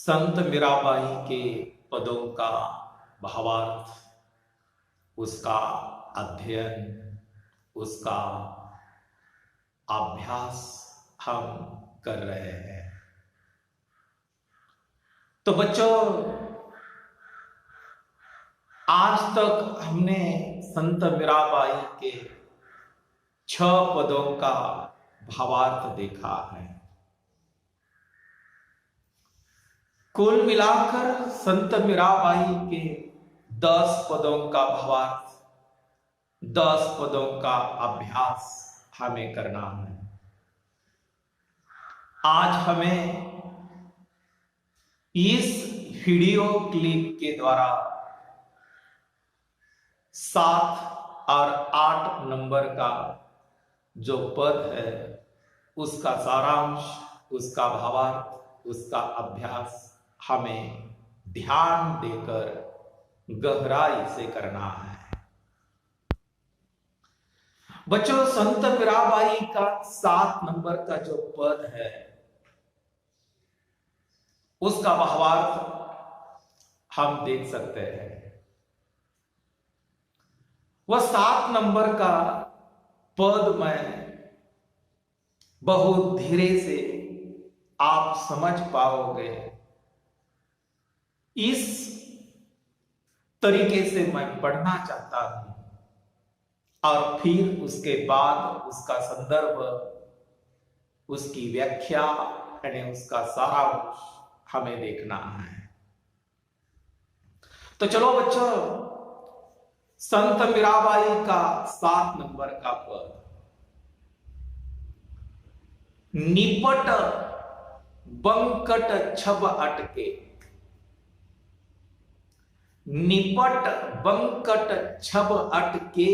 संत मीराबाई के पदों का भावार्थ, उसका अध्ययन, उसका अभ्यास हम कर रहे हैं। तो बच्चों, आज तक हमने संत मीराबाई के 6 पदों का भावार्थ देखा है। कुल मिलाकर संत मीराबाई के 10 पदों का भावार्थ, 10 पदों का अभ्यास हमें करना है। आज हमें इस वीडियो क्लिप के द्वारा 7 और 8 नंबर का जो पद है उसका सारांश, उसका भावार्थ, उसका अभ्यास हमें ध्यान देकर गहराई से करना है। बच्चों, संत मीराबाई का 7 नंबर का जो पद है उसका भावार्थ हम देख सकते हैं। वह 7 नंबर का पद में बहुत धीरे से आप समझ पाओगे। इस तरीके से मैं पढ़ना चाहता हूं और फिर उसके बाद उसका संदर्भ, उसकी व्याख्या यानी उसका सारांश हमें देखना है। तो चलो बच्चों, संत मीराबाई का 7 नंबर का पद, निपट बंकट छब अटके, निपट बंकट छब अटके,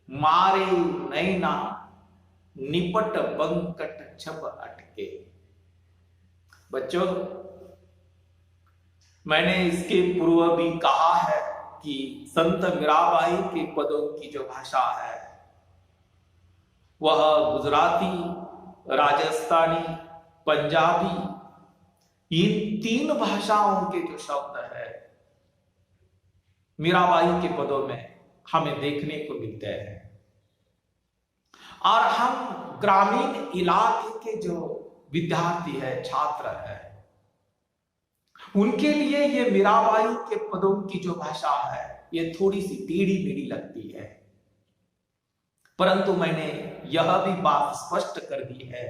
मारे नैना निपट बंकट छब अटके। बच्चों, मैंने इसके पूर्व भी कहा है कि संत मीराबाई के पदों की जो भाषा है वह गुजराती, राजस्थानी, पंजाबी, इन 3 भाषाओं के जो शब्द है मीराबाई के पदों में हमें देखने को मिलते हैं। और हम ग्रामीण इलाके के जो विद्यार्थी है, छात्र है, उनके लिए ये मीराबाई के पदों की जो भाषा है ये थोड़ी सी टेढ़ी मेढ़ी लगती है। परंतु मैंने यह भी बात स्पष्ट कर दी है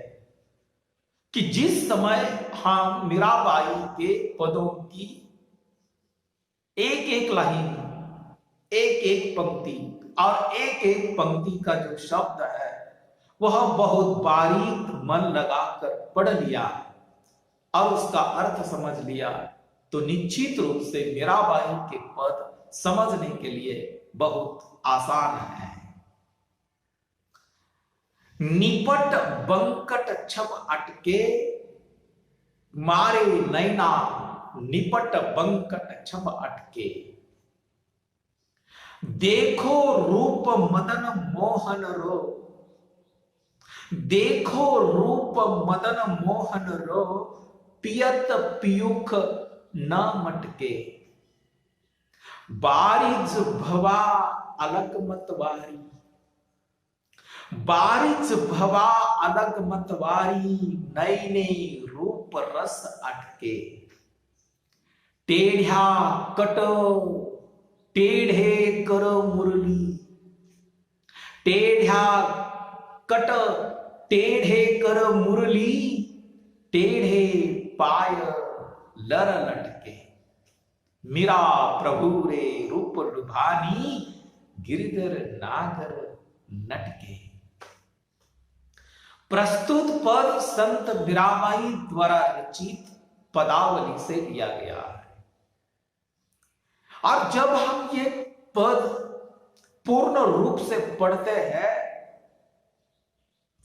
कि जिस समय हम मीराबाई के पदों की एक एक लाइन, एक एक पंक्ति और एक एक पंक्ति का जो शब्द है वह बहुत बारीक मन लगाकर पढ़ लिया और उसका अर्थ समझ लिया तो निश्चित रूप से मीराबाई के पद समझने के लिए बहुत आसान है। निपट बंकट छब अटके, मारे नैना निपट बंकट छब अटके, देखो रूप मदन मोहन रो, देखो रूप मदन मोहन रो, पियत पियुख न मटके, बारिज भवा अलग मतवारी, बारिज भवा अलग मतवारी, नैने रूप रस अटके, टेढ़ा कटो टेढ़े करो मुरली, टेढ़ा कट टेढ़े कर मुरली, टेढ़े पाय लर लटके, मीरा प्रभु रे रूप लुभानी, गिरधर नागर नटके। प्रस्तुत पद संत मीराबाई द्वारा रचित पदावली से लिया गया है। और जब हम ये पद पूर्ण रूप से पढ़ते हैं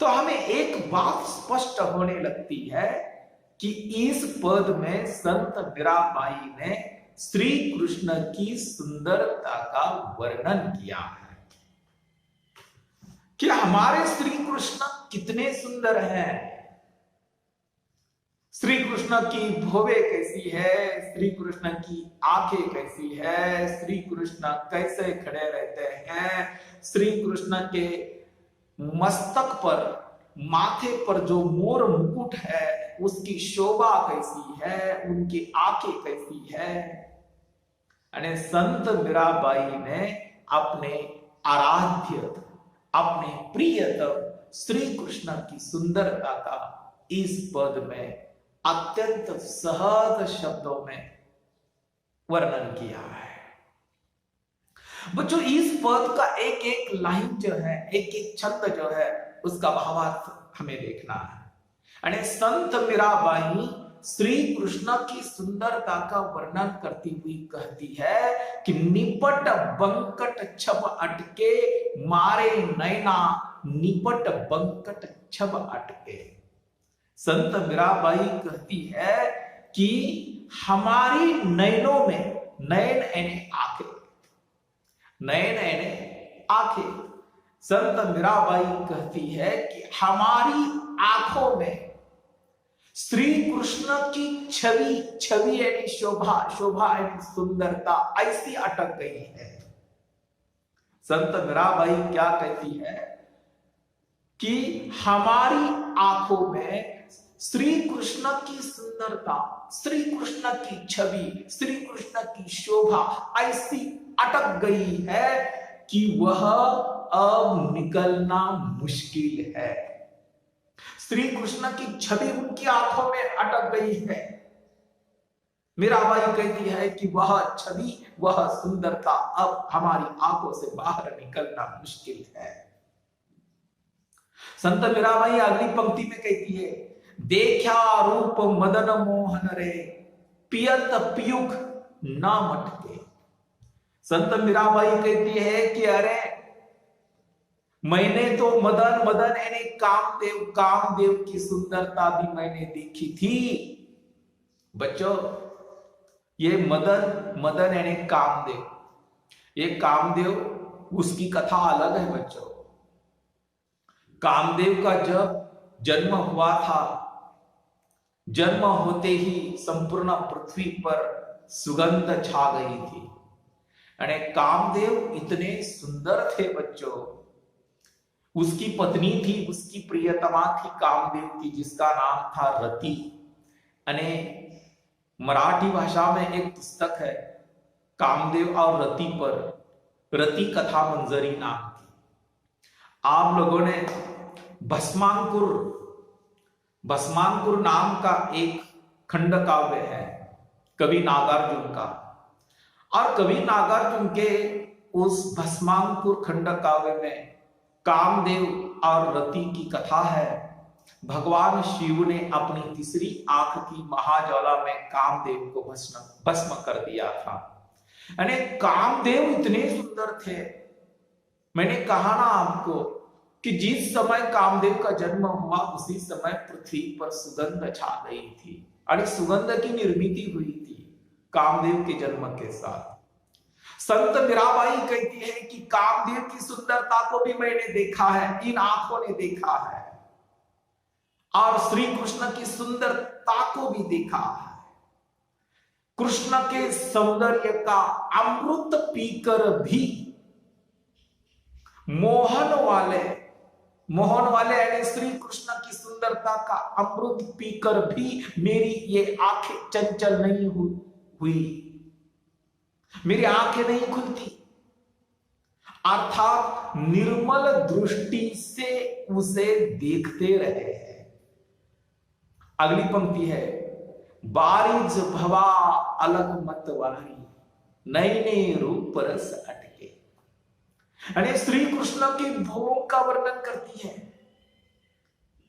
तो हमें एक बात स्पष्ट होने लगती है कि इस पद में संत मीराबाई ने श्री कृष्ण की सुंदरता का वर्णन किया है कि हमारे श्री कृष्ण कितने सुंदर हैं। श्री कृष्ण की भौवे कैसी है, श्री कृष्ण की आंखें कैसी है, श्री कृष्ण कैसे खड़े रहते हैं, श्री कृष्ण के मस्तक पर, माथे पर जो मोर मुकुट है उसकी शोभा कैसी है, उनकी आंखें कैसी है। अने संत मीराबाई ने अपने आराध्य, अपने प्रियतम श्री कृष्ण की सुंदरता का इस पद में अत्यंत सहज शब्दों में वर्णन किया है। बच्चों, इस पद का एक एक लाइन जो है, एक एक छंद जो है, उसका भावार्थ हमें देखना है। अने संत मीराबाई श्री कृष्ण की सुंदरता का वर्णन करती हुई कहती है कि निपट बंकट छब अटके, मारे नैना निपट बंकट छब अटके। संत मीराबाई कहती है कि हमारी नयनों में, नयन यानी आंखें, नयन यानी आंखें, संत मीराबाई कहती है कि हमारी आंखों में श्री कृष्ण की छवि, छवि यानी शोभा, शोभा यानी सुंदरता ऐसी अटक गई है। संत मीराबाई क्या कहती है कि हमारी आंखों में श्री कृष्ण की सुंदरता, श्री कृष्ण की छवि, श्री कृष्ण की शोभा ऐसी अटक गई है कि वह अब निकलना मुश्किल है। श्री कृष्ण की छवि उनकी आंखों में अटक गई है। मीराबाई कहती है कि वह छवि, वह सुंदरता अब हमारी आंखों से बाहर निकलना मुश्किल है। संत मीराबाई अगली पंक्ति में कहती है, देखा रूप मदन मोहन रे, पियत पियुक ना मटके। संत मीराबाई कहती है कि अरे मैंने तो मदन, मदन यानी कामदेव, कामदेव की सुंदरता भी मैंने देखी थी। बच्चों, ये मदन, मदन यानी कामदेव, ये कामदेव उसकी कथा अलग है बच्चों। कामदेव का जब जन्म हुआ था, जन्म होते ही संपूर्ण पृथ्वी पर सुगंध छा गई थी। अरे कामदेव इतने सुंदर थे बच्चों, उसकी पत्नी थी, उसकी प्रियतमा थी कामदेव की, जिसका नाम था रति। अने मराठी भाषा में एक पुस्तक है कामदेव और रति पर, रति कथा मंजरी नाम की। आप लोगों ने भस्मांकुर, भस्मांकुर नाम का एक खंड काव्य है कवि नागार्जुन का, और कवि नागार्जुन के उस भस्मांकुर खंड काव्य में कामदेव और रति की कथा है। भगवान शिव ने अपनी तीसरी आंख की महाज्वाला में कामदेव को भस्म कर दिया था। यानी कामदेव इतने सुंदर थे। मैंने कहा ना आपको कि जिस समय कामदेव का जन्म हुआ उसी समय पृथ्वी पर सुगंध छा गई थी, और सुगंध की निर्मिति हुई थी कामदेव के जन्म के साथ। संत मीराबाई कहती है कि कामदेव की सुंदरता को भी मैंने देखा है, इन आंखों ने देखा है, और श्री कृष्ण की सुंदरता को भी देखा है। कृष्ण के सौंदर्य का अमृत पीकर भी मोहन वाले, मोहन वाले यानी श्री कृष्ण की सुंदरता का अमृत पीकर भी मेरी ये आंखें चंचल नहीं हुई, मेरी आंखें नहीं खुलती। अर्थात निर्मल दृष्टि से उसे देखते रहे हैं। अगली पंक्ति है, बारिज भवा अलग मतवारी, नैने रूप रस अटके। यानी श्री कृष्ण के भोग का वर्णन करती है।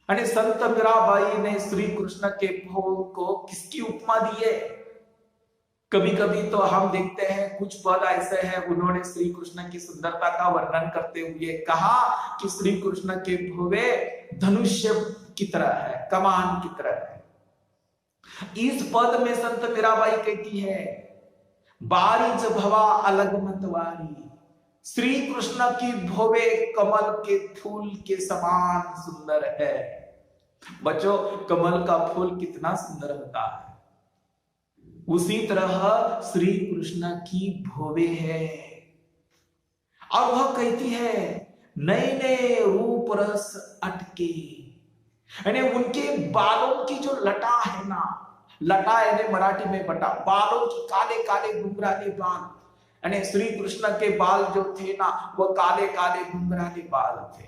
यानी संत मीराबाई ने श्री कृष्ण के भोग को किसकी उपमा दी है? कभी कभी तो हम देखते हैं कुछ पद ऐसे हैं, उन्होंने श्री कृष्ण की सुंदरता का वर्णन करते हुए कहा कि श्री कृष्ण के भुवे धनुष्य की तरह है, कमान की तरह है। इस पद में संत मीराबाई कहती है, बारिज भवा अलग मतवारी, श्री कृष्ण की भुवे कमल के फूल के समान सुंदर है। बच्चों, कमल का फूल कितना सुंदर होता है, उसी तरह श्री कृष्ण की भोवे है। और वह कहती है नए नए रूप रस अटके, यानी उनके बालों की जो लटा है ना, लटा यानी मराठी में बटा, बालों की काले काले घुंघराले बाल, यानी श्री कृष्ण के बाल जो थे ना वो काले काले घुंघराले बाल थे।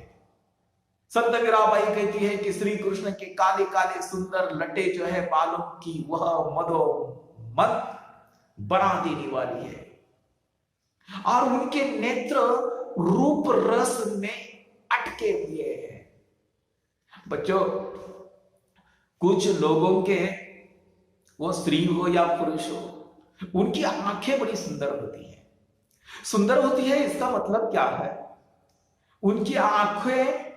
संत मीराबाई कहती है कि श्री कृष्ण के काले काले सुंदर लटे जो है बालों की, वह मदोमद बना देने वाली है। और उनके नेत्र रूप रस में अटके हुए हैं। बच्चों, कुछ लोगों के, वो स्त्री हो या पुरुष हो, उनकी आंखें बड़ी सुंदर होती है। सुंदर होती है इसका मतलब क्या है? उनकी आंखें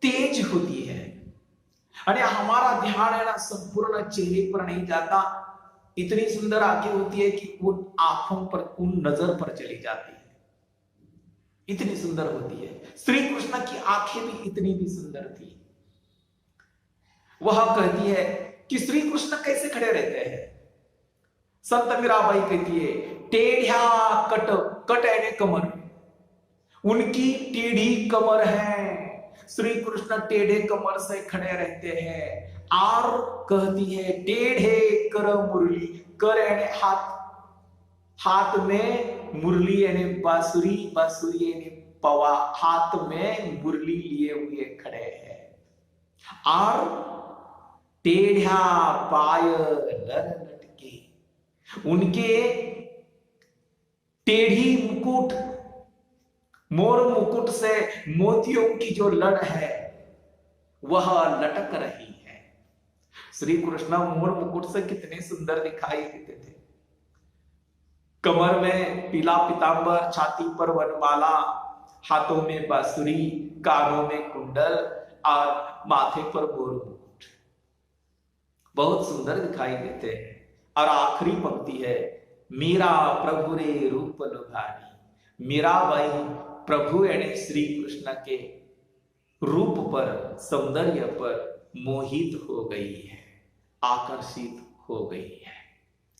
तेज होती है। अरे हमारा ध्यान है ना संपूर्ण चेहरे पर नहीं जाता, इतनी सुंदर आंखें होती है कि उन आंखों पर, उन नजर पर चली जाती है, इतनी सुंदर होती है। श्री कृष्ण की आंखें भी इतनी भी सुंदर थी। वह कहती है कि श्री कृष्ण कैसे खड़े रहते हैं। संत मीराबाई कहती है टेढ़ा कट, कट यानी कमर, उनकी टेढ़ी कमर है। श्री कृष्ण टेढ़े कमर से खड़े रहते हैं। और कहती है टेढ़े कर मुरली, कर यानी हाथ, हाथ में मुरली यानी बांसुरी, बांसुरी यानी पवा, हाथ में मुरली लिए हुए खड़े हैं। और टेढ़ा पाय लटके, उनके टेढ़ी मुकुट, मोर मुकुट से मोतियों की जो लड़ है वह लटक रही है। श्री कृष्ण मोर मुकुट से कितने सुंदर दिखाई देते थे। कमर में पीला पीतांबर, छाती पर वनमाला, हाथों में बांसुरी, कानों में कुंडल और माथे पर मोर मुकुट, बहुत सुंदर दिखाई देते हैं। और आखिरी पंक्ति है मीरा प्रभु रे रूप लुभानी। मीराबाई प्रभु यानी श्री कृष्ण के रूप पर, सौंदर्य पर मोहित हो गई है, आकर्षित हो गई है।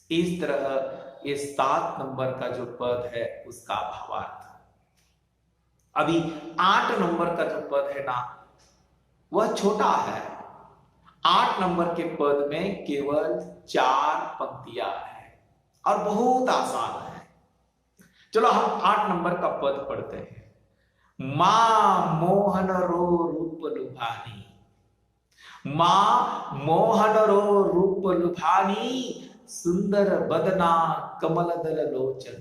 इस तरह ये 7 नंबर का जो पद है उसका भावार्थ। अभी 8 नंबर का जो पद है ना वह छोटा है। 8 नंबर के पद में केवल 4 पंक्तियां हैं और बहुत आसान है। चलो हम 8 नंबर का पद पढ़ते हैं। मां मोहन रो रूप लुभानी, मां मोहन रो रूप लुभानी, सुंदर बदना कमल दल लोचन,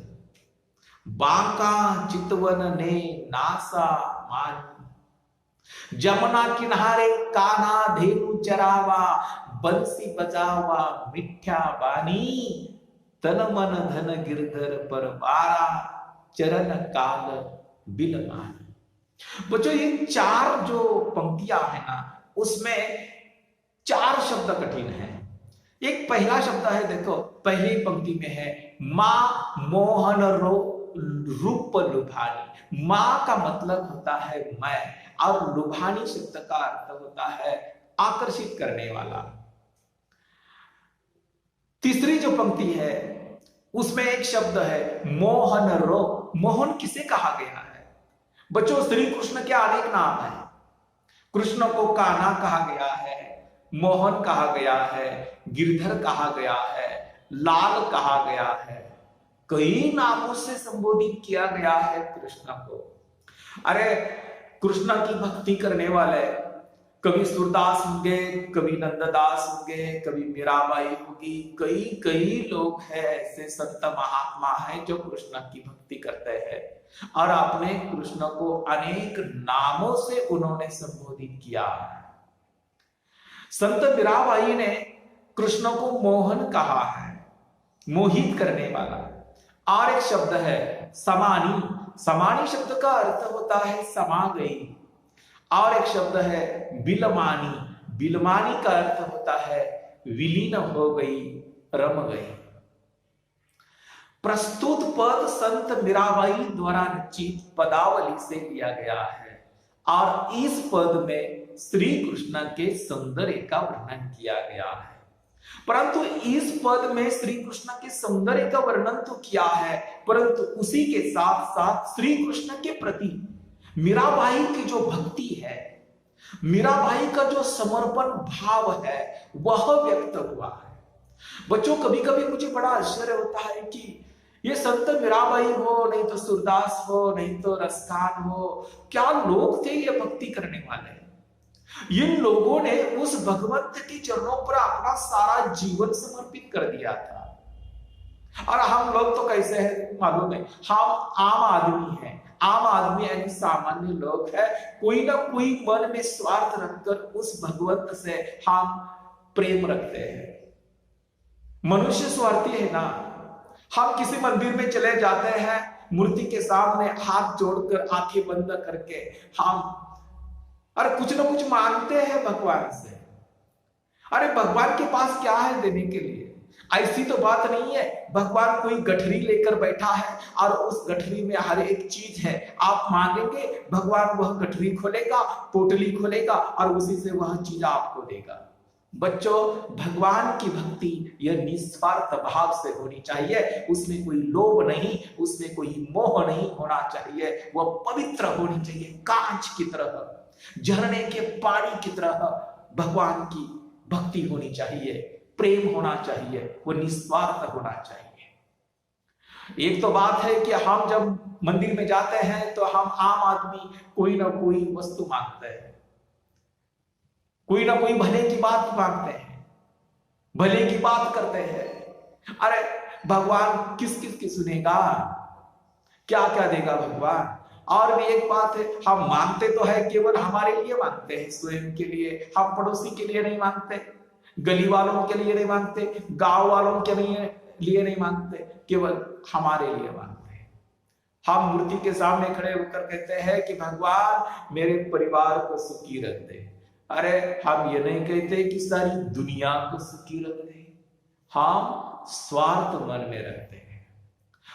बांका चितवन ने नासा मानी, जमुना किनारे कान्हा धेनु चरावा, बंसी बजावा मिठ्या बानी, तन मन धन गिरधर पर बारा, चरण काल बिलमानी। बच्चों, ये 4 जो पंक्तियां है ना उसमें 4 शब्द कठिन है। एक पहला शब्द है, देखो पहली पंक्ति में है मां मोहन रो रूप लुभानी। मां का मतलब होता है मैं, और लुभानी शब्द का अर्थ होता है आकर्षित करने वाला। तीसरी जो पंक्ति है उसमें एक शब्द है मोहन रो। मोहन किसे कहा गया है? बच्चों, श्री कृष्ण के अनेक नाम है। कृष्ण को कान्हा कहा गया है, मोहन कहा गया है, गिरधर कहा गया है, लाल कहा गया है, कई नामों से संबोधित किया गया है कृष्ण को। अरे कृष्ण की भक्ति करने वाले कभी सूरदास होंगे, कभी नंददास होंगे, कभी मीराबाई होगी, कई कई लोग हैं ऐसे संत महात्मा हैं जो कृष्ण की भक्ति करते हैं। और अपने कृष्ण को अनेक नामों से उन्होंने संबोधित किया है। संत मीराबाई ने कृष्ण को मोहन कहा है, मोहित करने वाला। और एक शब्द है समानी। समानी शब्द का अर्थ होता है समा गई। और एक शब्द है बिलमानी। बिलमानी का अर्थ होता है विलीन हो गई, रम गई। प्रस्तुत पद संत मीराबाई द्वारा रचित पदावली से लिया गया है। और इस पद में श्री कृष्ण के सौंदर्य का वर्णन किया गया है। परंतु इस पद में श्री कृष्ण के सौंदर्य का वर्णन तो किया है, परंतु उसी के साथ साथ श्री कृष्ण के प्रति मीराबाई की जो भक्ति है, मीराबाई का जो समर्पण भाव है, वह व्यक्त हुआ है। बच्चों, कभी कभी मुझे बड़ा आश्चर्य होता है कि ये संत मीराबाई हो, नहीं तो सूरदास हो, नहीं तो रसखान हो, क्या लोग थे ये भक्ति करने वाले। इन लोगों ने उस भगवंत के चरणों पर अपना सारा जीवन समर्पित कर दिया था। और हम लोग तो कैसे हैं मालूम है, हम आम आदमी हैं। आम आदमी यानी सामान्य लोग हैं, कोई ना कोई मन में स्वार्थ रखकर उस भगवंत से हम प्रेम रखते हैं। मनुष्य स्वार्थी है ना। हम किसी मंदिर में चले जाते हैं, मूर्ति के सामने हाथ जोड़कर आंखें बंद करके हम अरे कुछ ना कुछ मांगते हैं भगवान से। अरे भगवान के पास क्या है देने के लिए? ऐसी तो बात नहीं है भगवान कोई गठरी लेकर बैठा है और उस गठरी में हर एक चीज है। आप मांगेंगे, भगवान वह गठरी खोलेगा, पोटली खोलेगा और उसी से वह चीज आपको देगा। बच्चों, भगवान की भक्ति यह निस्वार्थ भाव से होनी चाहिए। उसमें कोई लोभ नहीं, उसमें कोई मोह नहीं होना चाहिए। वह पवित्र होनी चाहिए, कांच की तरह, झरने के पानी की तरह भगवान की भक्ति होनी चाहिए, प्रेम होना चाहिए, वो निस्वार्थ होना चाहिए। एक तो बात है कि हम जब मंदिर में जाते हैं तो हम आम आदमी कोई ना कोई वस्तु मांगते हैं, कोई ना कोई भले की बात मांगते हैं, भले की बात करते हैं। अरे भगवान किस किस की सुनेगा, क्या क्या देगा भगवान। और भी एक बात है, हम मांगते तो है केवल हमारे लिए मांगते हैं, स्वयं के लिए। हम पड़ोसी के लिए नहीं मांगते, गली वालों के लिए नहीं मांगते, गांव वालों के लिए नहीं मांगते, केवल हमारे लिए मांगते हैं। हम मूर्ति के सामने खड़े होकर कहते हैं कि भगवान मेरे परिवार को सुखी रख दे। अरे हम ये नहीं कहते कि सारी दुनिया को सुखी रख दे, हम स्वार्थ मन में रखते हैं।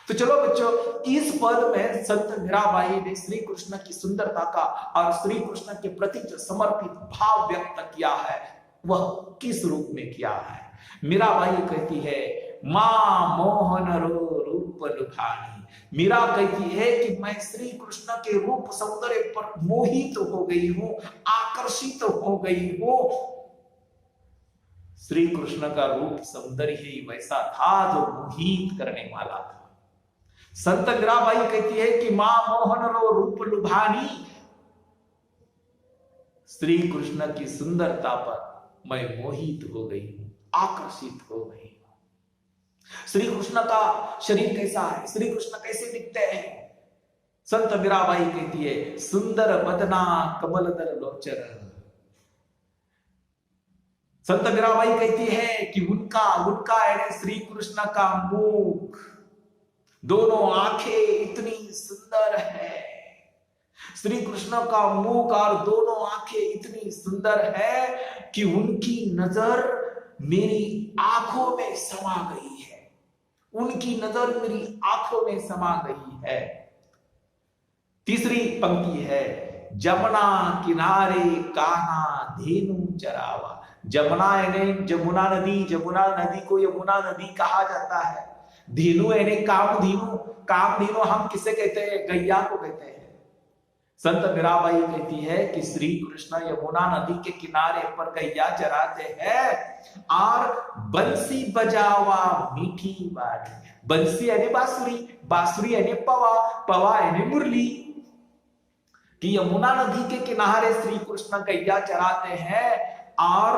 तो चलो बच्चों, इस पद में संत मीराबाई ने श्री कृष्ण की सुंदरता का और श्री कृष्ण के प्रति जो समर्पित भाव व्यक्त किया है, वह किस रूप में किया है। मीराबाई कहती है, मां मोहन रो रूप लुभानी। मीरा कहती है कि मैं श्री कृष्ण के रूप सौंदर्य पर मोहित हो गई हूं, आकर्षित हो गई हूं। श्री कृष्ण का रूप सौंदर्य ही वैसा था जो मोहित करने वाला था। संत मीराबाई कहती है कि मां मोहन रो रूप लुभानी। श्री कृष्ण की सुंदरता पर मैं मोहित हो गई हूं, आकर्षित हो गई हूं। श्री कृष्ण का शरीर कैसा है, श्री कृष्ण कैसे दिखते हैं? संत मीराबाई कहती है, सुंदर बदना कमल दल लोचन। संत मीराबाई कहती है कि उनका श्री कृष्ण का मुख, दोनों आंखें इतनी सुंदर है। श्री कृष्ण का मुख और दोनों आंखें इतनी सुंदर है कि उनकी नजर मेरी आंखों में समा गई है, उनकी नजर मेरी आंखों में समा गई है। तीसरी पंक्ति है, जमुना किनारे कान्हा धेनु चरावा। जमुना यानी जमुना नदी, जमुना नदी को यमुना नदी कहा जाता है। धेनु यानी कामधेनु, कामधेनु हम किसे कहते हैं? गैया को कहते हैं। संत मीराबाई कहती है कि श्री कृष्ण यमुना नदी के किनारे पर गैया चराते हैं और बंसी बजावा मीठी बाड़ी। बंसी यानी बांसुरी, बांसुरी यानी पवा, पवा यानी मुरली। कि यमुना नदी के किनारे श्री कृष्ण गैया चराते हैं और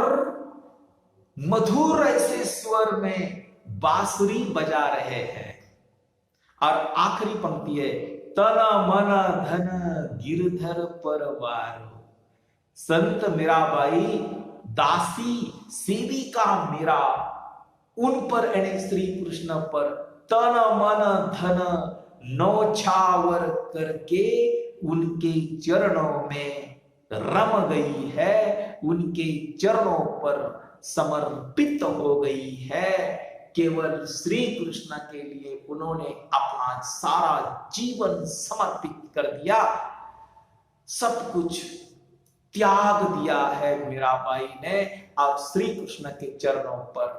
मधुर ऐसे स्वर में बांसुरी बजा रहे हैं। और आखिरी पंक्ति है, तन मन धन गिरधर परवारो। संत मीराबाई दासी सेविका मीरा उन पर यानी श्री कृष्ण पर तन मन धन नौछावर करके उनके चरणों में रम गई है, उनके चरणों पर समर्पित हो गई है। केवल श्री कृष्ण के लिए उन्होंने अपना सारा जीवन समर्पित कर दिया। सब कुछ त्याग दिया है मीराबाई ने और श्री कृष्ण के चरणों पर